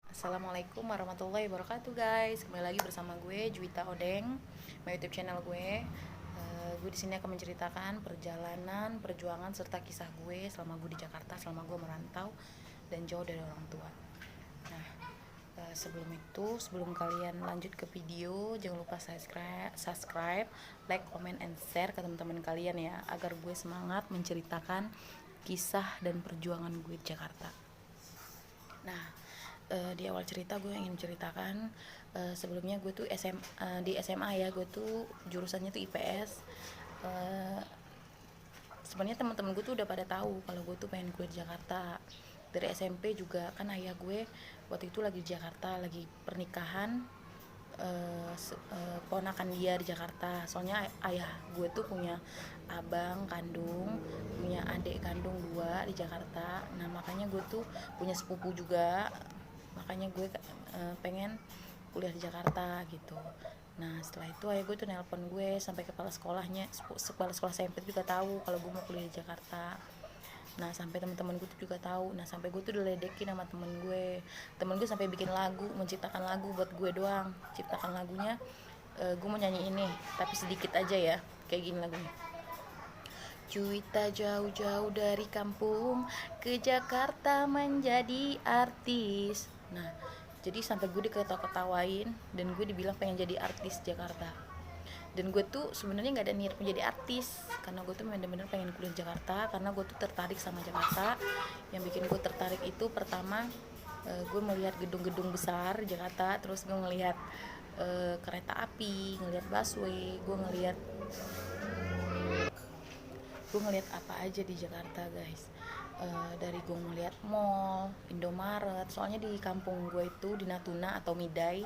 Assalamualaikum warahmatullahi wabarakatuh guys. Kembali lagi bersama gue Juwita Odeng, my YouTube channel gue. Gue di sini akan menceritakan perjalanan, perjuangan serta kisah gue selama gue di Jakarta, selama gue merantau dan jauh dari orang tua. Nah, sebelum kalian lanjut ke video, jangan lupa subscribe, like, comment, and share ke teman-teman kalian ya, agar gue semangat menceritakan kisah dan perjuangan gue di Jakarta. Nah, di awal cerita gue ingin menceritakan sebelumnya gue tuh di SMA ya, gue tuh jurusannya tuh IPS. Sebenarnya teman-teman gue tuh udah pada tahu kalau gue tuh pengen kuliah di Jakarta. Dari SMP juga kan ayah gue waktu itu lagi di Jakarta, lagi pernikahan ponakan dia di Jakarta. Soalnya ayah gue tuh punya abang kandung, punya adik kandung dua di Jakarta. Nah makanya gue tuh punya sepupu juga, makanya gue pengen kuliah di Jakarta gitu. Nah setelah itu ayah gue tuh nelpon gue sampai kepala sekolahnya, kepala sekolah SMP juga tahu kalau gue mau kuliah di Jakarta. Nah sampai teman-teman gue tuh juga tahu. Nah sampai gue tuh diledekin sama temen gue sampai bikin lagu, menciptakan lagu buat gue doang. Ciptakan lagunya, gue mau nyanyi ini tapi sedikit aja ya, kayak gini lagunya. Cuita jauh-jauh dari kampung ke Jakarta menjadi artis. Nah, jadi sampai gue diketawa-ketawain dan gue dibilang pengen jadi artis Jakarta. Dan gue tuh sebenarnya nggak ada niat menjadi artis, karena gue tuh bener-bener pengen kuliah di Jakarta, karena gue tuh tertarik sama Jakarta. Yang bikin gue tertarik itu pertama, gue melihat gedung-gedung besar Jakarta, terus gue ngelihat kereta api, ngelihat busway, gue ngeliat apa aja di Jakarta guys. Dari gue ngeliat mall, Indomaret. Soalnya di kampung gue itu di Natuna atau Midai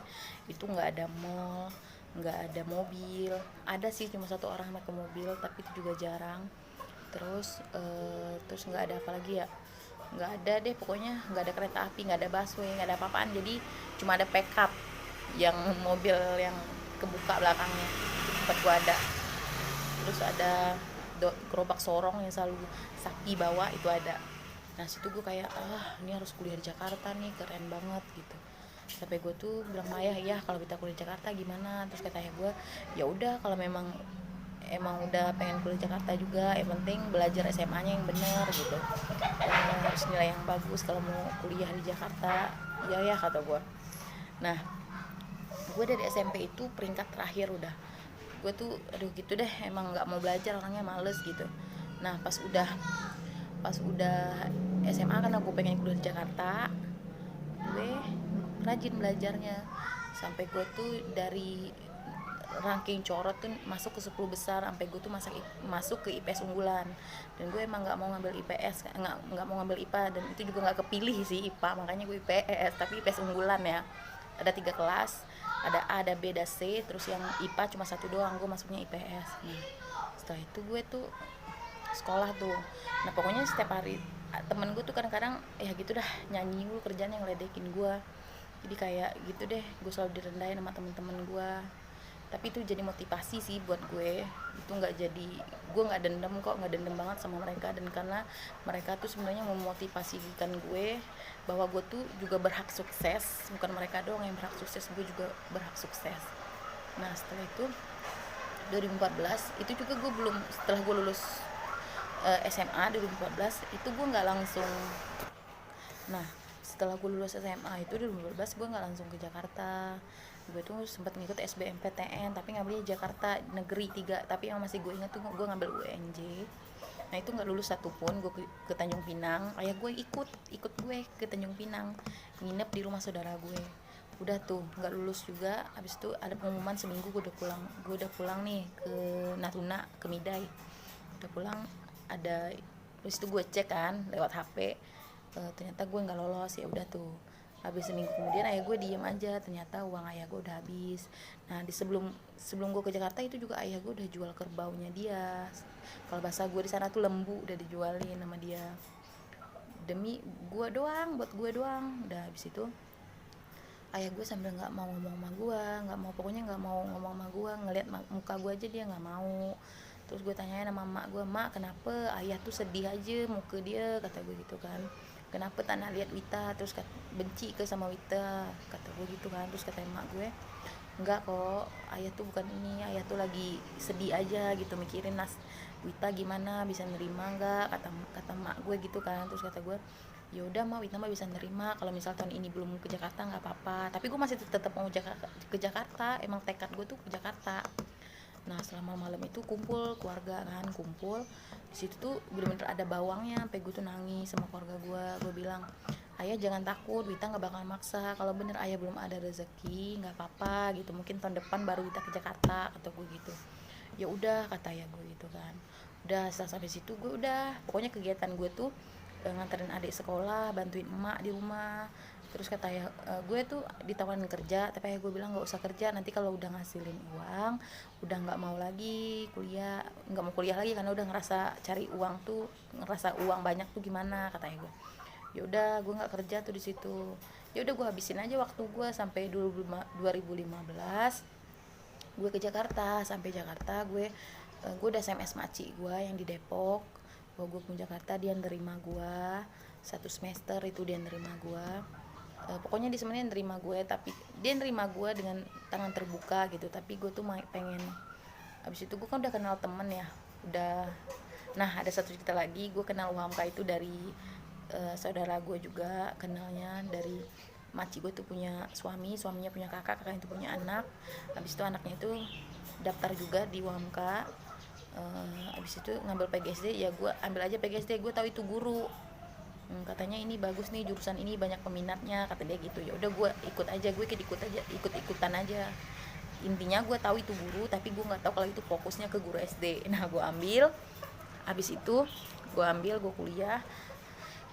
itu nggak ada mall, nggak ada mobil. Ada sih cuma satu orang naik ke mobil, tapi itu juga jarang. Terus nggak ada apa lagi ya, nggak ada deh pokoknya, nggak ada kereta api, nggak ada busway, nggak ada apa-apaan. Jadi cuma ada pickup yang mobil yang kebuka belakangnya, itu tempat gua ada. Terus ada gerobak sorong yang selalu sapi bawa, itu ada. Nah situ gue kayak, ini harus kuliah di Jakarta nih, keren banget gitu. Sampai gue tuh bilang sama ayah, ya kalau kita kuliah di Jakarta gimana. Terus kata ayah gue, ya udah kalau memang emang udah pengen kuliah di Jakarta juga, yang penting belajar SMA-nya yang bener gitu, harus nilai yang bagus kalau mau kuliah di Jakarta. Iya ya kata gue. Nah gue dari SMP itu peringkat terakhir udah. Gue tuh aduh gitu deh, emang nggak mau belajar, orangnya males gitu. Nah pas udah SMA, karena gue pengen kuliah di Jakarta, gue rajin belajarnya. Sampai gue tuh dari ranking corot tuh masuk ke 10 besar, sampai gue tuh masuk ke IPS unggulan. Dan gue emang nggak mau ngambil IPS, nggak mau ngambil IPA, dan itu juga nggak kepilih sih IPA, makanya gue IPS. Tapi IPS unggulan ya, ada 3 kelas, ada A, ada B, ada C. Terus yang IPA cuma satu doang, gue masuknya IPS. Nah setelah itu gue tuh sekolah tuh. Nah pokoknya setiap hari temen gue tuh kadang-kadang ya gitu dah, nyanyi mulu kerjaan, yang ledekin gue. Jadi kayak gitu deh, gue selalu direndahin sama temen-temen gue. Tapi itu jadi motivasi sih buat gue. Itu nggak jadi, gue nggak dendam kok, nggak dendam banget sama mereka. Dan karena mereka tuh sebenarnya memotivasikan gue bahwa gue tuh juga berhak sukses, bukan mereka doang yang berhak sukses, gue juga berhak sukses. Nah setelah itu 2014 itu juga gue belum, setelah gue lulus SMA 2014 itu gue nggak langsung. Nah setelah gue lulus SMA itu 2014 gue nggak langsung ke Jakarta. Gue tuh sempat ngikut SBMPTN tapi ngambilnya Jakarta Negeri 3, tapi yang masih gue ingat tuh gue ngambil UNJ. Nah itu nggak lulus satupun. Gue ke Tanjung Pinang, ayah gue ikut gue ke Tanjung Pinang, nginep di rumah saudara gue. Udah tuh nggak lulus juga. Habis itu ada pengumuman seminggu gue udah pulang nih ke Natuna, ke Midai. Udah pulang, ada, terus itu gue cek kan lewat HP, ternyata gue nggak lolos. Ya udah tuh, habis seminggu kemudian ayah gue diem aja, ternyata uang ayah gue udah habis. Nah di sebelum gue ke Jakarta itu juga ayah gue udah jual kerbaunya dia. Kalau bahasa gue di sana tuh lembu, udah dijualin sama dia demi gue doang, buat gue doang. Udah habis itu ayah gue sambil nggak mau ngomong sama gue, nggak mau, pokoknya nggak mau ngomong sama gue, ngeliat muka gue aja dia nggak mau. Terus gue tanyain sama mak gue, mak kenapa ayah tuh sedih aja, mau ke dia, kata gue gitu kan. kenapa tak nak lihat Wita, terus benci ke sama Wita, kata gue gitu kan. Terus kata emak gue, enggak kok, ayah tuh bukan ini, ayah tuh lagi sedih aja gitu, mikirin Wita gimana, bisa nerima enggak, kata kata emak gue gitu kan. Terus kata gue, ya udah mah, Wita mah bisa nerima kalau misal tahun ini belum ke Jakarta nggak apa-apa, tapi gue masih tetap mau ke Jakarta, emang tekad gue tuh ke Jakarta. Nah selama malam itu kumpul keluarga kan, kumpul di situ tuh bener-bener ada bawangnya, sampai gue tuh nangis sama keluarga gue bilang, ayah jangan takut, Wita nggak bakal maksa, kalau bener ayah belum ada rezeki nggak apa-apa gitu, mungkin tahun depan baru Wita ke Jakarta, kata gue gitu. Ya udah, kata ayah gue gitu kan. Udah setelah sampai situ gue udah, pokoknya kegiatan gue tuh nganterin adik sekolah, bantuin emak di rumah. Terus kata ayah, gue tuh ditawarin kerja, tapi ayah gue bilang nggak usah kerja, nanti kalau udah ngasilin uang udah nggak mau lagi kuliah, nggak mau kuliah lagi karena udah ngerasa cari uang tuh, ngerasa uang banyak tuh gimana, kata ayah gue. Ya udah gue nggak kerja tuh di situ. Ya udah gue habisin aja waktu gue sampai 2015 gue ke Jakarta. Sampai Jakarta gue udah SMS maci gue yang di Depok bahwa gue ke Jakarta, dia nerima gue 1 semester itu, dia nerima gue. Pokoknya dia sebenarnya nerima gue, tapi dia nerima gue dengan tangan terbuka gitu, tapi gue tuh pengen. Abis itu gue kan udah kenal temen ya, udah. Nah ada satu cerita lagi, gue kenal UHAMKA itu dari saudara gue juga, kenalnya dari maci gue tuh punya suaminya punya kakak, kakaknya itu punya anak. Abis itu anaknya itu daftar juga di UHAMKA. Abis itu ngambil PGSD, ya gue ambil aja PGSD, gue tahu itu guru. Katanya ini bagus nih, jurusan ini banyak peminatnya, kata dia gitu. Ya udah gue ikut aja, gue ikut-ikutan aja. Intinya gue tahu itu guru, tapi gue nggak tahu kalau itu fokusnya ke guru SD. Nah gue ambil, habis itu gue kuliah.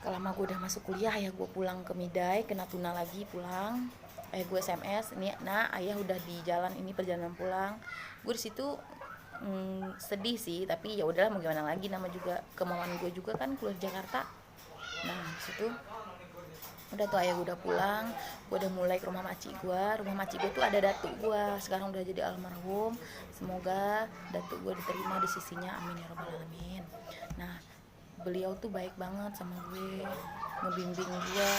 Kalau lama gue udah masuk kuliah, ya gue pulang ke Midai, ke Natuna lagi pulang. Gue SMS, nih, nah ayah udah di jalan, ini perjalanan pulang. Gue di situ sedih sih, tapi ya udahlah, mau gimana lagi, nama juga kemauan gue juga kan keluar Jakarta. Nah disitu udah tuh ayah gue udah pulang, gue udah mulai ke rumah maci gue. Rumah maci gue tuh ada datuk gue, sekarang udah jadi almarhum. Semoga datuk gue diterima di sisinya, amin ya robbal alamin. Nah beliau tuh baik banget sama gue, ngebimbing gue.